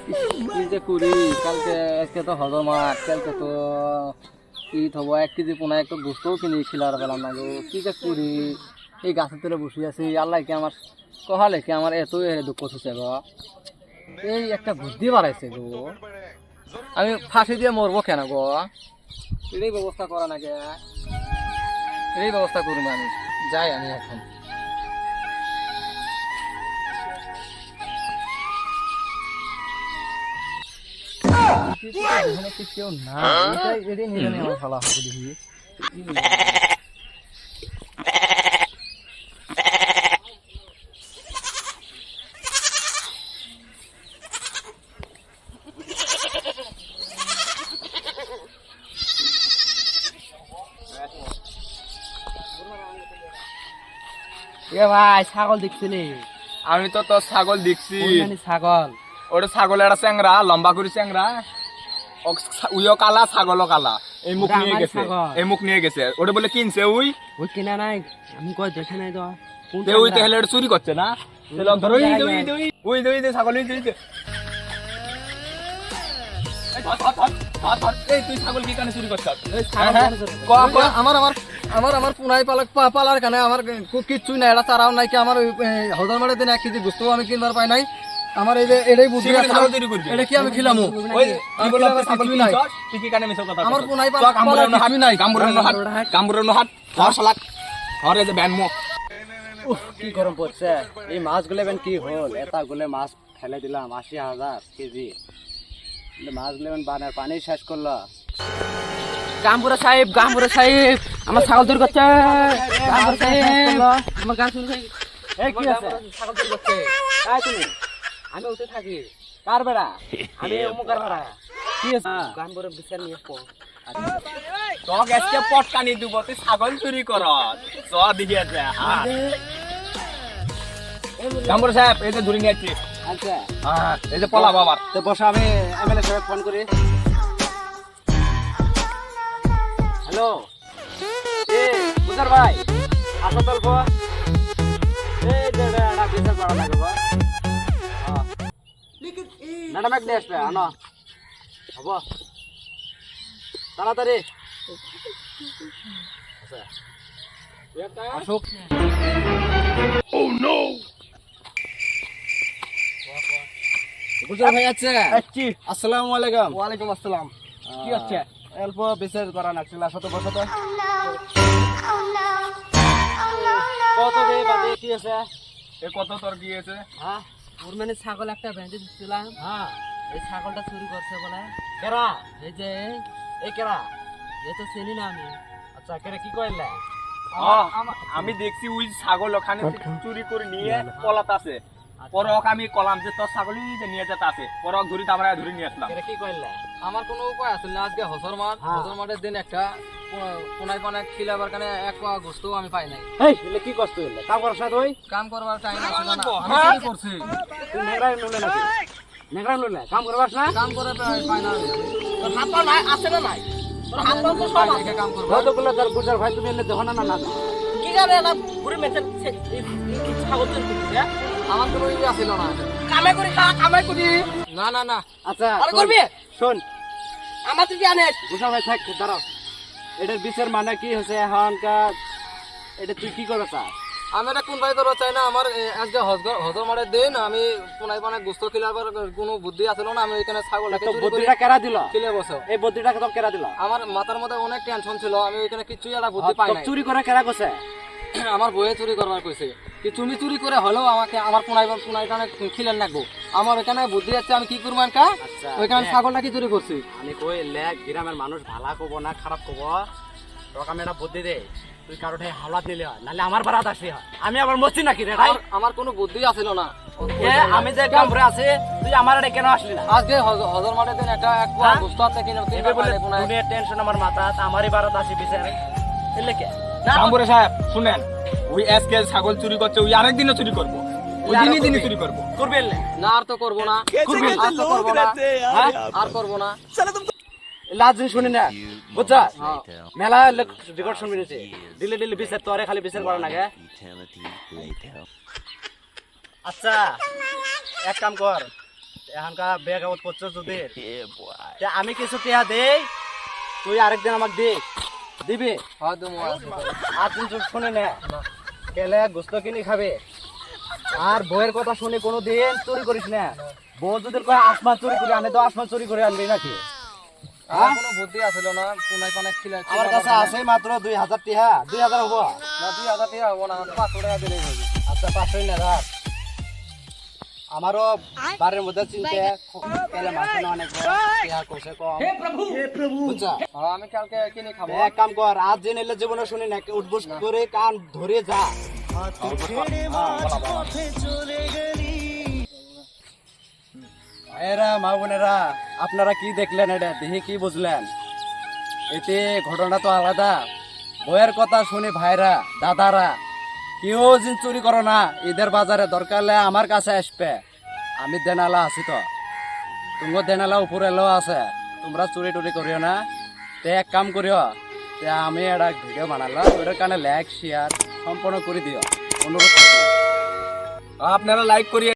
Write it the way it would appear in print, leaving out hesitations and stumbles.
কি যে করি কালকে আজকে তো হজর মাছ কালকে তো ঈদ হবো 1 কেজি পোনা একটু গোস্তও কিনে খিলার পেলাম না গো কি যে করি এই গাছের তলে বসে আছি আল্লাহ কি আমার কহালে কি আমার এত দুঃখ হচ্ছে গো এই একটা বুদ্ধি বাড়াইছে গো আমি ফাঁসি দিয়ে মরবো কেন গো এই ব্যবস্থা করা নাকি এই ব্যবস্থা করুন আমি যাই আমি এখন কেউ না এটাই নিয়ে আমার ভালো হবে দেখি ভাই ছাগল দেখছিলি আমি তো তোর ছাগল দেখছি ছাগল ওটা ছাগল একটা চ্যাংরা লম্বা করে চ্যাংরা উইও কালা ছাগলও কালা এই মুখ নিয়ে গেছে এই মুখ নিয়ে গেছে ওটা বলে কিনছে ওই কিনা নাই আমি কই দেখে নাই তো ওই তাহলে ওটা চুরি করছে না ওই ছাগল তুই ছাগল কি কানে চুরি করছিস আমার আমার আমার আমার পুনাই পালার কানে আমার কিচ্ছুই নাই এটা চারাও নাই কি আমার হজার মারের দিন 1 কেজি গোস্ত আমি কিনবার পাই নাই আমার এই যে এটাই বুদ্ধি এটা কি আমি খিলামু ওই কি বল ছাগল নাই তুই কি কানে মিছো কথা আমার পুনাই পালার কিছুই নাই কামরুন হাট ধর শালাক ধর এই যে ব্যান মুখ কি গরম পড়ছে এই মাছগুলো বেন কি হল এটা গুলে মাছ ফেলে দিলাম 80,000 কেজি মাছগুলো বেন বানার পানি শেষ করলো গামপুরা সাহেব আমার ছাগল চুরি করছে গামপুরা সাহেব আমার গান শুনছে এই কি আছে ছাগল চুরি করছে তাই তুমি আমি উঠে থাকি কার বেড়া আমি মুকার বেড়া কি আছে গামপুরা বিচার নিয়ে পো তোকে আজকে পটকানি দিব তুই ছাগল চুরি করস চ দিকে আছে গামপুরা সাহেব এই যে ধরে নিয়েছি আচ্ছা হ্যাঁ এই যে পলা বাবার তো বসা আমি এমএলএ সাহেব ফোন করি হ্যালো বুঝার ভাই আসো তল্প এই দেড়া এটা বিচার করা লাগবে ভাই নাটা ম্যাক দিয়ে আসবে আনো হব তাড়াতাড়ি আসুক ও নো বুঝার ভাই আছে আসসালামু আলাইকুম ওয়ালাইকুম আসসালাম কি হচ্ছে অল্প বিচার করা লাগছিল শত বছর কত দে বাদে কি আছে এ কত তোর গিয়েছে হ্যাঁ ওর মানে ছাগল একটা বেঁধে দিছিলাম হ্যাঁ এই ছাগলটা চুরি করছে বলে কেরা এই যে এই কেরা এ তো চিনি না আমি আচ্ছা কেরা কি কইলা আমি দেখছি ওই ছাগল ওখানে চুরি করে নিয়ে পলাত আছে পরক আমি কলাম যে তোর ছাগলই যে নিয়ে যেতে আছে পরক ধরি আমরা ধরে নিয়ে আসলাম কেরা কি কইলা আমার কোনো উপায় আছে না আজকে হজর মাঠের দিন একটা কোনায় কোনায় খিলাবার কারণে এক পা গোস্ত আমি পাই নাই এই এলে কি কষ্ট হইলো কাম করার সাথে ওই কাম করবার টাইম আছে না আমি কি করছি তুই নেগরাই নলে নাকি নেগরাই নলে কাম করবাস না কাম করে পাই না তোর হাত পা নাই আছে না নাই তোর হাত পা তো সব আছে কাম করব হয়তো বলে তোর বুঝার ভাই তুমি এলে দেখো না না কি করে না পুরো মেসেজ কি ছাগল তুই করছিস আমার তো ওই আছিল না কামে করি কামে করি না না না আচ্ছা আর করবি শুন আমার তুই জানিস বুঝা ভাই থাক দাঁড়াও এটার বিচার মানে কি হয়েছে এখনকার এটা তুই কি করবে চাস আমি এটা কোন ভাই করতে চাই না আমার আজকে হজর মারের দিন আমি কোনায় কোনায় গোস্ত খিলাবার কোনো বুদ্ধি আছিল না আমি এখানে ছাগলটাকে চুরি করে বুদ্ধিটা কেরা দিল খিলে বসে এই বুদ্ধিটাকে তো কেরা দিল আমার মাথার মধ্যে অনেক টেনশন ছিল আমি এখানে কিছুই একটা বুদ্ধি পাই না চুরি করে কেরা কইছে আমার বইয়ে চুরি করবার কইছে কি তুমি চুরি করে হলেও আমাকে আমার কোনায় কানে খিলেন লাগবো আমার এখানে বুদ্ধি আছে আমি কি করব আনকা ওইখানে ছাগলটাকে চুরি করছি আমি কই লেগ গ্রামের মানুষ ভালো কব না খারাপ কব তোকে আমি একটা বুদ্ধি দে তুই কারোটাই হাওলাত নিলে হয় নাহলে আমার বারাত আসি হয় আমি আবার মরছি নাকি রে ভাই আমার কোনো বুদ্ধি আছিল না আমি যে কামরে আছে তুই আমার আড়ে কেন আসলি না আজকে হজর মাঠের দিন একটা এক পোয়া গোস্ত আছে কিনে বলে টেনশন আমার মাথা আমারই বারাত আসি বিচারে এলে কে কামরে সাহেব শুনেন ওই আজকে ছাগল চুরি করছে ওই আরেকদিনও চুরি করবো ওই দিনই চুরি করবো করবে না আর তো করবো না আর তো করবো না আর করবো না লাজ শুনি না বুঝছা মেলা রেকর্ড শুনবি নিছে দিলে দিলে বিচার তোরে খালি বিচার করা লাগে আচ্ছা এক কাম কর এখানকার ব্যাগ আউট করছো যদি তা আমি কিছু টিয়া দেই, তুই আরেকদিন আমাকে দে দিবি। হ্যাঁ তুমি আর তুই শুনে নে গেলে গোস্ত কিনে খাবে, আর বইয়ের কথা শুনে কোনো দিন চুরি করিস না। বউ যদি কয় আসমান চুরি করে আনে তো আসমান চুরি করে আনবি নাকি? আমার কোনো বুদ্ধি আছিল না কোনায় কোনায় খিলা আমার কাছে আছে মাত্র 2000 টিহা। 2000 হবো? না 2000 টাকা হবো না 500 টাকা দিলেই হবে। আচ্ছা 500 না রাখ। আমারও বাড়ির মধ্যে চিনতে কেলে মাসে না অনেক টিহা কইছে কম। হে প্রভু বুঝছা? হ্যাঁ আমি কালকে কিনে খাবো। এক কাম কর, আজ যে নিলে জীবনে শুনি না, উঠবস করে কান ধরে যা। ভাইয়েরা মা বোনেরা, আপনারা কি দেখলেন? এটা দেখে কি বুঝলেন? এতে ঘটনা তো আলাদা। বইয়ের কথা শুনে ভাইরা দাদারা কেউ দিন চুরি করো না। ঈদের বাজারে দরকার হলে আমার কাছে আসবে, আমি দেনালা আছি তো। তুমি দেনালা উপরে এলো আছে, তোমরা চুরি টুরি করিও না। তে এক কাম করিও, তে আমি একটা ভিডিও বানালাম, ওটার কারণে লাইক শেয়ার সম্পূর্ণ করে দিও, অনুরোধ। আপনারা লাইক করিয়ে